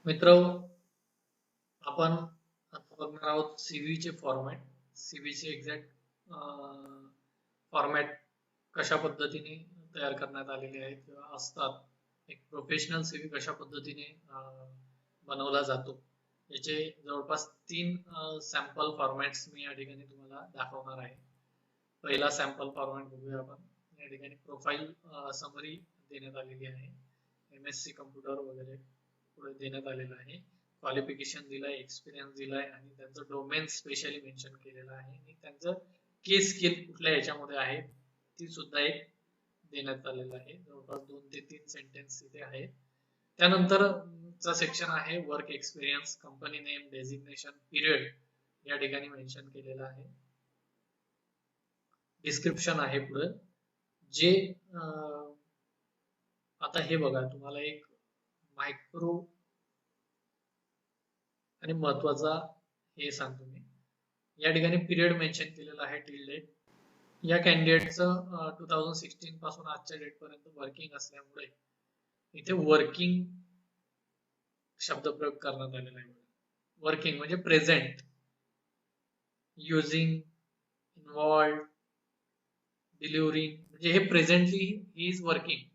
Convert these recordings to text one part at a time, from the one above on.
मित्र, आपण आता बघणार आहोत सीव्ही चे फॉर्मॅट. सीव्ही चे एक्झॅक्ट फॉर्मॅट कशा पद्धतीने तयार करण्यात आलेले आहेत किंवा असतात. एक प्रोफेशनल सीव्ही कशा पद्धतीने बनवला जातो, याचे जवळपास 3 सॅम्पल फॉर्मॅट्स मी या ठिकाणी तुम्हाला दाखवणार आहे. पहिला सॅम्पल फॉर्मॅट बघूया आपण. या ठिकाणी प्रोफाईल समरी देण्यात आलेली आहे. MSc कम्प्युटर वगैरे पुढे देण्यात आलेलं आहे. क्वालिफिकेशन दिलाय, एक्सपिरियन्स दिलाय आणि त्यांचं डोमेन स्पेशली मेन्शन केलेलं आहे आणि त्यांचं के स्किल कुठल्या याच्यामध्ये आहे ती सुद्धा एक देण्यात आलेलं आहे. जवळपास 2 ते 3 सेंटेन्स इथे आहेत. त्यानंतर चा सेक्शन आहे work experience, company name, designation, period या ठिकाणी मेन्शन केलेलं आहे. डिस्क्रिप्शन आहे पुढे जे आता हे बघा, तुम्हाला एक मायक्रो आणि महत्वाचा हे सांगतो मी. या ठिकाणी पिरियड मेन्शन केलेला आहे टिल डेट. या कॅन्डिडेटचं 2016 पासून आजच्या डेट पर्यंत वर्किंग असल्यामुळे इथे वर्किंग शब्द प्रयोग करण्यात आलेला आहे. वर्किंग म्हणजे प्रेझेंट, युजिंग, इन्व्हॉल्व, डिलिव्हरिंग, म्हणजे हे प्रेझेंटली ही इज वर्किंग.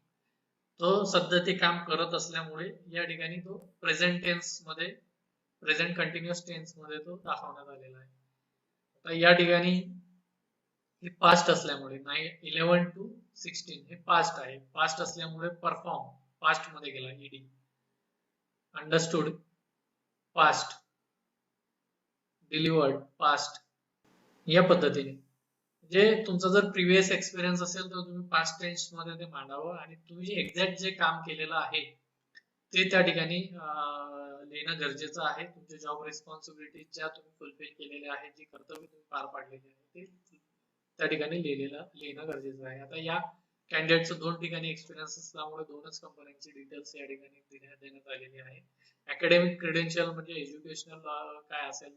तो सध्या ते काम करत असल्यामुळे या ठिकाणी तो प्रेझेंट टेन्स मध्ये, प्रेझेंट कंटिन्युअस टेन्स मध्ये तो दाखवण्यात आलेला आहे. आता या ठिकाणी हे पास्ट असल्यामुळे 11 to 16 हे पास्ट आहे. पास्ट असल्यामुळे परफॉर्म पास्ट मध्ये गेला ED. Understood past, delivered past, या पद्धतीने. जे तुमचा जर प्रिव्हियस एक्सपिरियन्स असेल तर तुम्ही पास्ट टेन्स मध्ये ते मांडावं आणि तुम्ही जे एक्झॅक्ट जे काम केलेलं आहे ते त्या ठिकाणी लिहिणं गरजेचं आहे. तुमच्या जॉब रिस्पॉन्सिबिलिटी ज्या तुम्ही फुलफिल केलेल्या आहेत, जी कर्तव्य तुम्ही पार पाडलेली आहे ते त्या ठिकाणी लिहिणं गरजेचं आहे. आता या कॅन्डिडेटचं 2 ठिकाणी एक्सपिरियन्स असल्यामुळे 2च कंपन्यांची डिटेल्स या ठिकाणी देण्यात आलेली आहे. अकॅडमिक क्रेडेन्शियल म्हणजे एज्युकेशनल काय असेल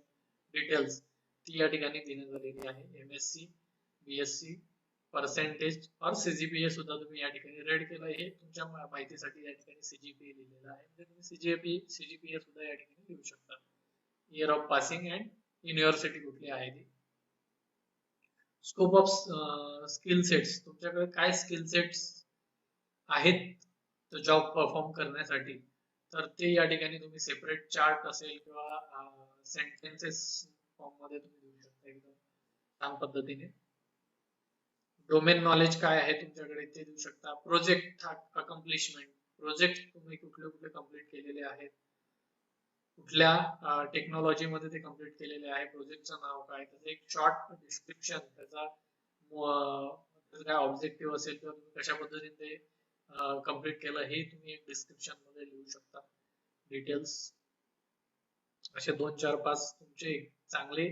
डिटेल्स ती या ठिकाणी देण्यात आलेली आहे. MSc, BSc, पर्सेंटेज और CGPA सुद्धा तुम्ही या ठिकाणी रेड केलं. हे तुमच्या माहितीसाठी या ठिकाणी CGPA लिहिलेलं आहे. म्हणजे तुम्ही CGPA सुद्धा या ठिकाणी लिहू शकता. Year of passing and university कुठली आहे ती. स्कोप ऑफ स्किल सेट्स, तुमच्याकडे काय स्किल सेट्स आहेत तो जॉब परफॉर्म करण्यासाठी, तर ते या ठिकाणी तुम्ही सेपरेट चार्ट असेल किंवा सेंटेन्सेस फॉर्म मध्ये तुम्ही देऊ शकता एकदम छान पद्धतीने. डोमेन नॉलेज काय आहे तुमच्याकडे ते देऊ शकता. प्रोजेक्ट अकम्प्लिशमेंट, प्रोजेक्ट तुम्ही कुठले कुठले कम्प्लीट केलेले आहेत, कुठल्या टेक्नॉलॉजी मध्ये ते कम्प्लीट केलेले आहे, प्रोजेक्टचं नाव काय, त्याचं एक शॉर्ट डिस्क्रिप्शन, त्याचा काय ऑब्जेक्टिव्ह असेल किंवा तुम्ही कशा पद्धतीने ते कम्प्लीट केलं हे तुम्ही एक डिस्क्रिप्शन मध्ये लिहू शकता. डिटेल्स असे 2, 4, 5 तुमचे चांगले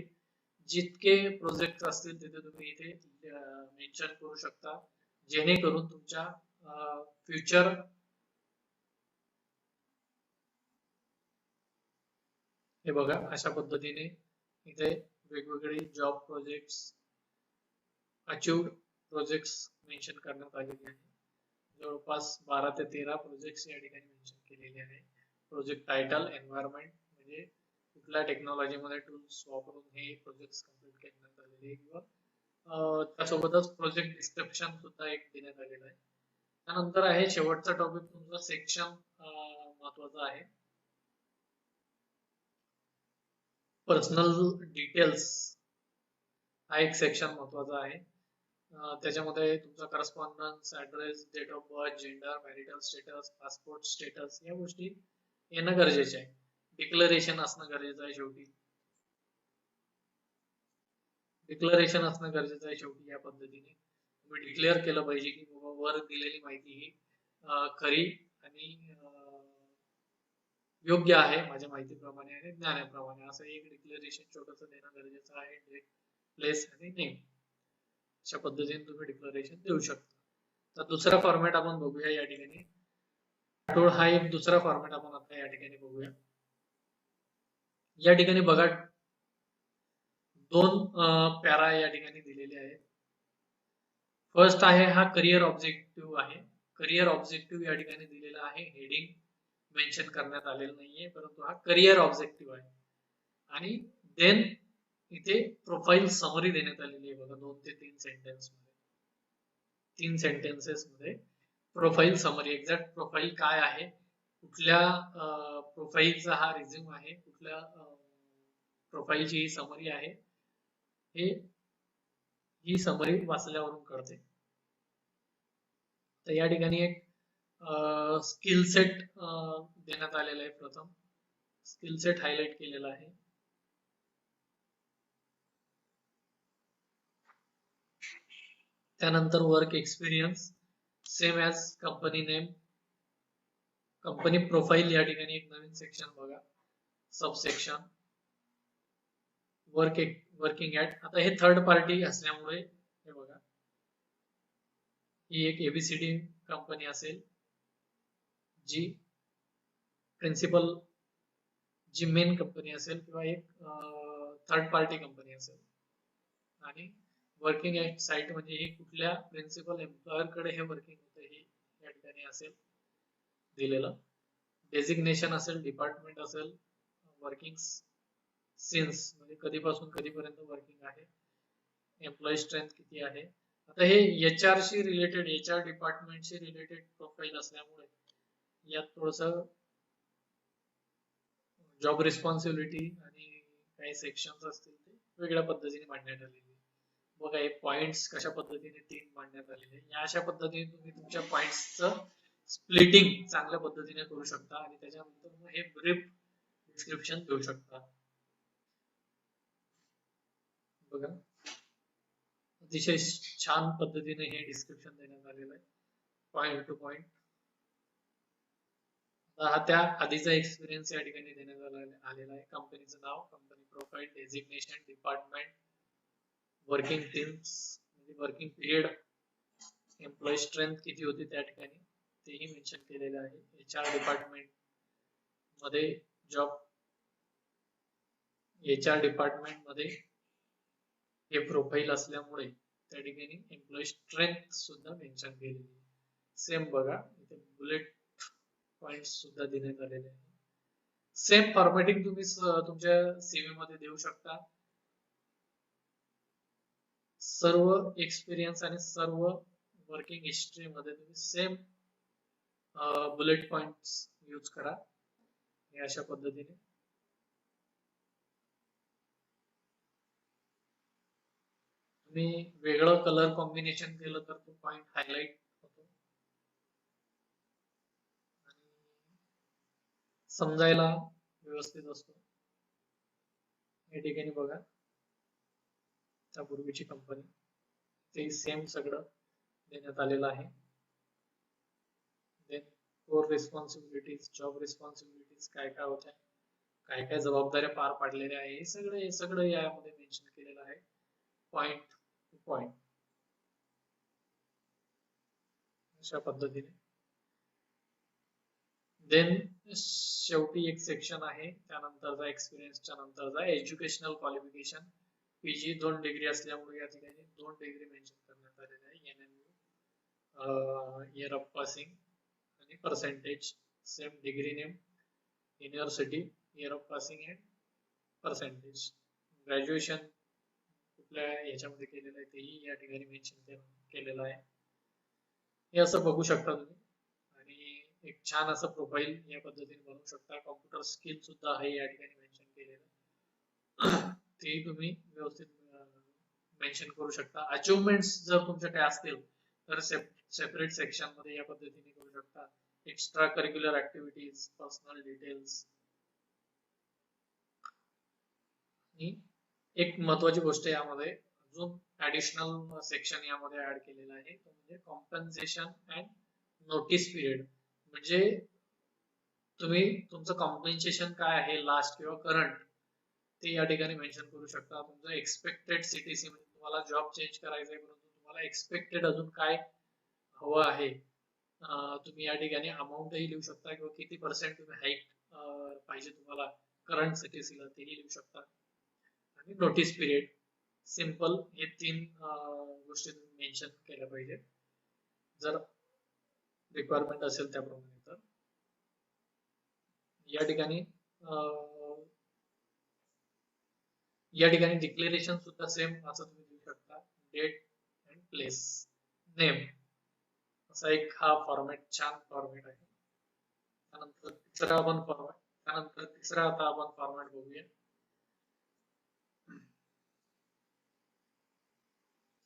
जितके प्रोजेक्ट असतील तिथे तुम्ही इथे मेन्शन करू शकता, जेणेकरून तुमच्या फ्युचर हे बघा अशा पद्धतीने इथे वेगवेगळे job projects, achieved projects mention करण्यात आलेले आहे. जवळपास 12 ते 13 प्रोजेक्ट्स या ठिकाणी मेन्शन केलेले आहे. प्रोजेक्ट टायटल, एन्व्हायरमेंट म्हणजे कुठल्या टेक्नॉलॉजी मध्ये टूल्स वापरून हे प्रोजेक्ट्स कम्प्लीट करण्यात आलेले किंवा त्यासोबतच प्रोजेक्ट डिस्क्रिप्शन सुद्धा एक देण्यात आलेलं आहे. त्यानंतर आहे शेवटचा टॉपिक तुमचा सेक्शन महत्वाचा आहे. पर्सनल डिटेल्स हा एक सेक्शन महत्वाचा आहे. त्याच्यामध्ये तुमचा correspondence, address, date of birth, gender, marital status, passport status या गोष्टी येणं गरजेचे आहे. डिक्लरेशन असणं गरजेचं आहे. डिक्लरेशन असणं गरजेचं आहे. शेवटी या पद्धतीने तुम्ही डिक्लेअर केलं पाहिजे की बाबा वर दिलेली माहिती ही खरी आणि योग्य आहे माझ्या माहितीप्रमाणे आणि ज्ञानाप्रमाणे, असं एक डिक्लेरेशन छोटंसं देणं गरजेचं आहे. डेट, प्लेस आणि नेम अशा पद्धतीने तुम्ही डिक्लेरेशन देऊ शकता. तर दुसरा फॉर्मॅट आपण बघूया या ठिकाणी. हा एक दुसरा फॉर्मॅट आपण आता या ठिकाणी बघूया. या ठिकाणी बघा 2 पॅरा या ठिकाणी दिलेले आहेत. फर्स्ट आहे हा करिअर ऑब्जेक्टिव्ह आहे. करिअर ऑब्जेक्टिव्ह या ठिकाणी दिलेला आहे. हेडिंग मेन्शन करण्यात आलेला नाहीये, परंतु हा करिअर ऑब्जेक्टिव्ह आहे. आणि देन इथे प्रोफाईल समरी देण्यात आलेली आहे बघा, 2 ते 3 सेंटेन्स मध्ये, 3 सेंटेन्सेस मध्ये प्रोफाईल समरी, एक्झॅक्ट प्रोफाईल काय आहे, कुठल्या प्रोफाईलचा हा रिझ्यूम आहे, कुठल्या प्रोफाईलची ही समरी आहे, हे ही समरी वाचल्यावरून कळते. तर या ठिकाणी एक स्किल सेट देण्यात आलेला आहे. प्रथम स्किल सेट हायलाइट केलेला आहे. त्यानंतर work experience same as company name, company profile या ठिकाणी एक नवीन सेक्शन बघा, सब सेक्शन वर्किंग ॲट. आता हे थर्ड पार्टी असल्यामुळे हे बघा, ही एक एबीसीडी कंपनी असेल, जी प्रिन्सिपल जी मेन कंपनी असेल, किंवा एक थर्ड पार्टी कंपनी असेल. आणि वर्किंग ॲट साईट म्हणजे हे कुठल्या प्रिन्सिपल एम्प्लॉयर कडे हे वर्किंग होतं हे या ठिकाणी असेल दिलेलं. डेझिग्नेशन असेल, डिपार्टमेंट असेल, वर्किंग सिन्स म्हणजे कधीपासून कधीपर्यंत वर्किंग आहे, एम्प्लॉई स्ट्रेंथ किती आहे. आता हे एचआर शी रिलेटेड, एचआर डिपार्टमेंटशी रिलेटेड प्रोफाईल असल्यामुळे यात थोडस जॉब रिस्पॉन्सिबिलिटी आणि काही सेक्शन्स असतील ते वेगळ्या पद्धतीने मांडण्यात आलेले. बघा हे पॉइंट्स कशा पद्धतीने 3 मांडण्यात आलेले, या अशा पद्धतीने तुम्ही तुमच्या पॉइंट्सचं स्प्लिटिंग चांगल्या पद्धतीने करू शकता आणि त्याच्यानंतर मग हे ब्रीफ डिस्क्रिप्शन देऊ शकता. बघा अतिशय छान पद्धतीने हे डिस्क्रिप्शन देण्यात आलेलं आहे, पॉइंट टू पॉइंट. हा त्या आधीचा एक्सपिरियन्स या ठिकाणी देण्यात आलेला आहे. कंपनीचं नाव, company profile, designation, department, working teams म्हणजे वर्किंग पिरियड, एम्प्लॉई स्ट्रेंथ किती होती त्या ठिकाणी तेही मेन्शन केलेलं आहे. एचआर डिपार्टमेंट मध्ये जॉब, एचआर डिपार्टमेंट मध्ये हे प्रोफाईल असल्यामुळे त्या ठिकाणी एम्प्लॉई स्ट्रेंथ सुद्धा मेन्शन केलेली आहे. सेम बघा इथे बुलेट पॉइंट सुद्धा देण्यात आलेले आहे. सेम फॉर्मॅटिंग तुम्ही तुमच्या सीव्ही मध्ये देऊ शकता. सर्व एक्सपिरियन्स आणि सर्व वर्किंग हिस्ट्री मध्ये तुम्ही सेम बुलेट पॉइंट्स यूज करा अशा पद्धतीने. तुम्ही वेगळं कलर कॉम्बिनेशन केलं तर तो पॉइंट हायलाइट होतो आणि समजायला व्यवस्थित असतो. या ठिकाणी बघा त्यापूर्वीची कंपनी ते सेम सगळं देण्यात आलेलं आहे. Then core responsibilities, job responsibilities काय काय होत्या, काय काय जबाबदाऱ्या पार पाडलेल्या आहे, हे सगळं यामध्ये मेन्शन केलेलं आहे पॉइंट टू पॉइंट अशा पद्धतीने. देन शेवटी एक सेक्शन आहे त्यानंतरचा एक्सपिरियन्सच्या नंतरचा एज्युकेशनल क्वालिफिकेशन. पीजी 2 डिग्री असल्यामुळे या ठिकाणी 2 डिग्री मेन्शन करण्यात आलेले आहे. एनएमयू, इयर ऑफ पासिंग आणि percentage, same degree name, university, year of passing and percentage. Graduation कुठल्या याच्यामध्ये केलेलं आहे तेही या ठिकाणी मेन्शन केलेलं आहे. हे असं बघू शकता तुम्ही आणि एक छान असं प्रोफाईल या पद्धतीने बनवू शकता. कॉम्प्युटर स्किल सुद्धा आहे या ठिकाणी मेन्शन केलेलं, तेही तुम्ही व्यवस्थित मेन्शन करू शकता. अचिव्हमेंट्स जर तुमच्या काय असतील तर सेपरेट सेक्शन मध्ये या पद्धतीने करू शकता. Extra curricular activities, personal details. आणि एक महत्वाची गोष्ट यामध्ये अजून ऍडिशनल सेक्शन यामध्ये ऍड केलेलं आहे, तो म्हणजे कॉम्पन्सेशन अँड नोटीस पिरियड. म्हणजे तुम्ही तुमचं कॉम्पन्सेशन काय आहे लास्ट किंवा करंट ते या ठिकाणी मेन्शन करू शकता. तुमचं एक्सपेक्टेड सीटीसी म्हणजे तुम्हाला जॉब चेंज करायचा आहे परंतु तुम्हाला एक्सपेक्टेड अजून काय हवं आहे तुम्ही या ठिकाणी अमाऊंटही लिहू शकता किंवा किती पर्सेंट तुम्ही हाईक पाहिजे तुम्हाला करंट सीटीसीला तेही लिहू शकता. आणि नोटीस पिरियड सिंपल, हे 3 गोष्टी तुम्ही मेन्शन केल्या पाहिजे जर रिक्वायरमेंट असेल त्याप्रमाणे. तर या ठिकाणी या ठिकाणी डिक्लेरेशन सुद्धा सेम असं तुम्ही देऊ शकता, डेट अँड प्लेस, नेम, असा एक हा फॉर्मॅट, छान फॉर्मॅट आहे. त्यानंतर तिसरा आता आपण फॉर्मॅट बघूया.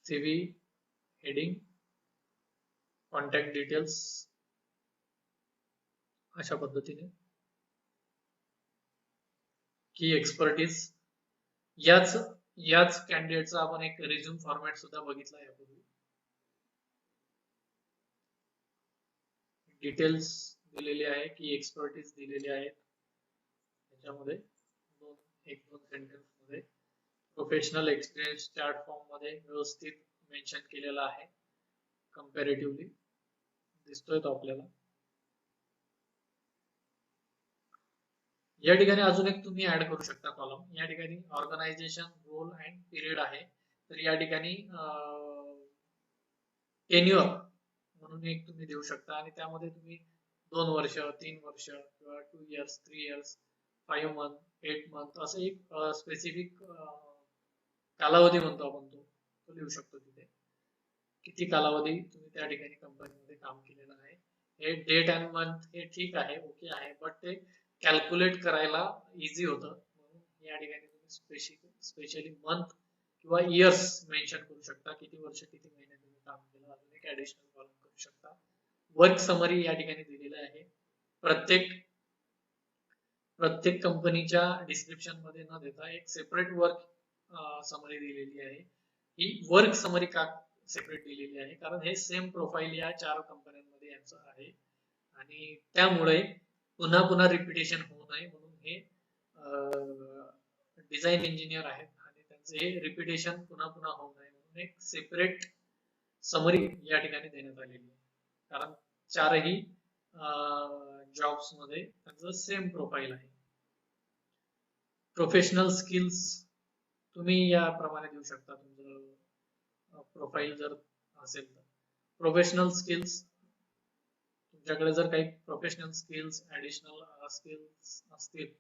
CV, हेडिंग, कॉन्टॅक्ट डिटेल्स, अशा पद्धतीने. की एक्सपर्टीज, याच कॅन्डिडेटचा आपण एक रिझ्यूम फॉर्मॅट सुद्धा बघितला यापूर्वी. डिटेल्स दिलेले आहे, की एक्सपर्टीज दिलेले आहेत त्याच्यामध्ये एक दोन सेंटेन्स मध्ये. प्रोफेशनल एक्सपिरियन्स चार्ट फॉर्म मध्ये व्यवस्थित मेन्शन केलेला आहे, कंपॅरेटिव्हली दिसतोय तो आपल्याला. या ठिकाणी अजून एक तुम्ही ऍड करू शकता कॉलम. या ठिकाणी ऑर्गनायझेशन, रोल अँड पिरियड आहे, तर या ठिकाणी टेन्युअर म्हणून एक तुम्ही देऊ शकता, आणि त्यामध्ये तुम्ही 2 वर्ष, 3 वर्ष किंवा 2 इयर्स, 3 इयर्स, 5 मंथ, 8 मंथ असं एक स्पेसिफिक कालावधी म्हणतो आपण, तो लिहू शकतो तिथे. किती कालावधी तुम्ही त्या ठिकाणी कंपनीमध्ये काम केलेलं आहे. हे डेट अँड मंथ हे ठीक आहे, ओके आहे, बट ते कॅल्क्युलेट करायला इझी होतं, म्हणून या ठिकाणी तुम्ही स्पेशली मंथ किंवा इयर्स मेन्शन करू शकता, किती वर्ष किती महिने तुम्ही काम केलं. अजून एक ऍडिशनल कॉलम करू शकता. वर्क समरी या ठिकाणी दिलेलं आहे. प्रत्येक कंपनीच्या डिस्क्रिप्शन मध्ये न देता एक सेपरेट वर्क समरी दिलेली आहे. ही वर्क समरी का सेपरेट दिलेली आहे, कारण हे सेम प्रोफाईल या 4 कंपन्यांमध्ये यांचं आहे, आणि त्यामुळे पुन्हा पुन्हा रिपिटेशन होऊ नये म्हणून हे डिझाईन इंजिनियर आहेत आणि त्यांचे हे रिपिटेशन पुन्हा पुन्हा होऊ नये म्हणून एक सेपरेट समरी या ठिकाणी देण्यात आलेली आहे, कारण 4ही जॉब्स मध्ये त्यांचं सेम प्रोफाईल आहे. प्रोफेशनल स्किल्स तुम्ही याप्रमाणे देऊ शकता, तुमचं प्रोफाईल जर असेल तर. प्रोफेशनल स्किल्स, तुमच्याकडे जर काही प्रोफेशनल स्किल्स, ऍडिशनल स्किल्स असतील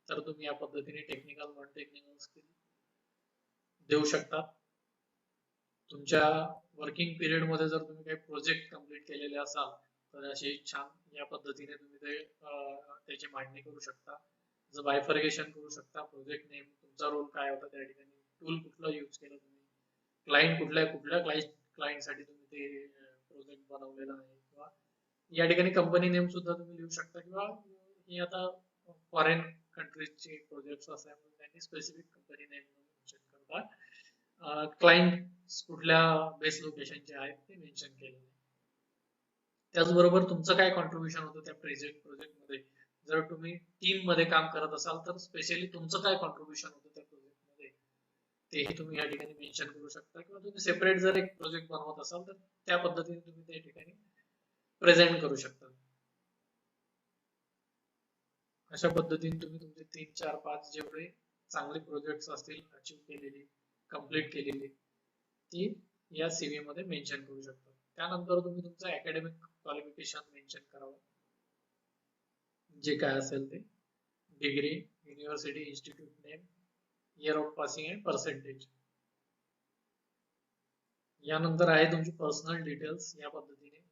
तर तुम्ही या पद्धतीने टेक्निकल, नॉन टेक्निकल स्किल देऊ शकता. तुमच्या वर्किंग पिरियड मध्ये जर तुम्ही काही प्रोजेक्ट कंप्लीट केलेले असाल तर असे छान या पद्धतीने तुम्ही त्याची मांडणी करू शकता. बायफर्गेशन करू शकता. प्रोजेक्ट नेम, तुमचा रोल काय होता त्या ठिकाणी, टूल कुठलं यूज केलं तुम्ही, क्लायंट कुठल्या क्लायंटसाठी तुम्ही ते प्रोजेक्ट बनवलेला आहे, किंवा या ठिकाणी कंपनी नेम सुद्धा तुम्ही लिहू शकता, किंवा हे आता फॉरेन कंट्रीजचे प्रोजेक्ट असल्यामुळे त्यांनी स्पेसिफिक कंपनी नेम मेन्शन करतात. क्लायंट कुठल्या बेस लोकेशनचे आहेत ते मेन्शन केलेले. त्याचबरोबर तुमचं काय कॉन्ट्रीब्युशन होतं त्या प्रोजेक्ट मध्ये. जर तुम्ही टीम मध्ये काम करत असाल तर स्पेशली तुमचं काय कॉन्ट्रीब्युशन होतं त्या प्रोजेक्ट मध्ये तेही तुम्ही या ठिकाणी मेन्शन करू शकता, किंवा तुम्ही सेपरेट जर एक प्रोजेक्ट बनवत असाल तर त्या पद्धतीने तुम्ही त्या ठिकाणी प्रेझेंट करू शकता. अशा पद्धतीने तुम्ही तुमचे 3, 4, 5 जेवढे चांगले प्रोजेक्ट्स असतील अचीव केलेली, कंप्लीट केलेली, ती या सीव्ही मध्ये मेन्शन करू शकता. त्यानंतर तुम्ही तुमचं अकॅडमिक क्वालिफिकेशन मेन्शन करावं, जे काय असेल ते, degree, university, institute name, year of passing and percentage. यानंतर आहे तुमची पर्सनल डिटेल्स. या पद्धतीने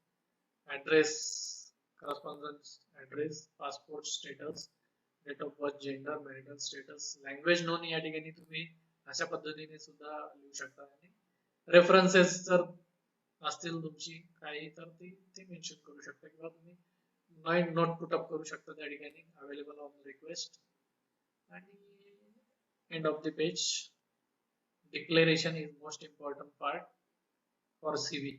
address, correspondence address, passport status, date of birth, gender, marital status, language known या ठिकाणी तुम्ही अशा पद्धतीने सुद्धा लिहू शकता. आणि रेफरन्सेस जर असतील तुमची काही तर ते मेन्शन करू शकता, किंवा तुम्ही नोट पुटअप करू शकता त्या ठिकाणी, अवेलेबल ऑन रिक्वेस्ट. आणि end of the page, declaration is most important part for CV.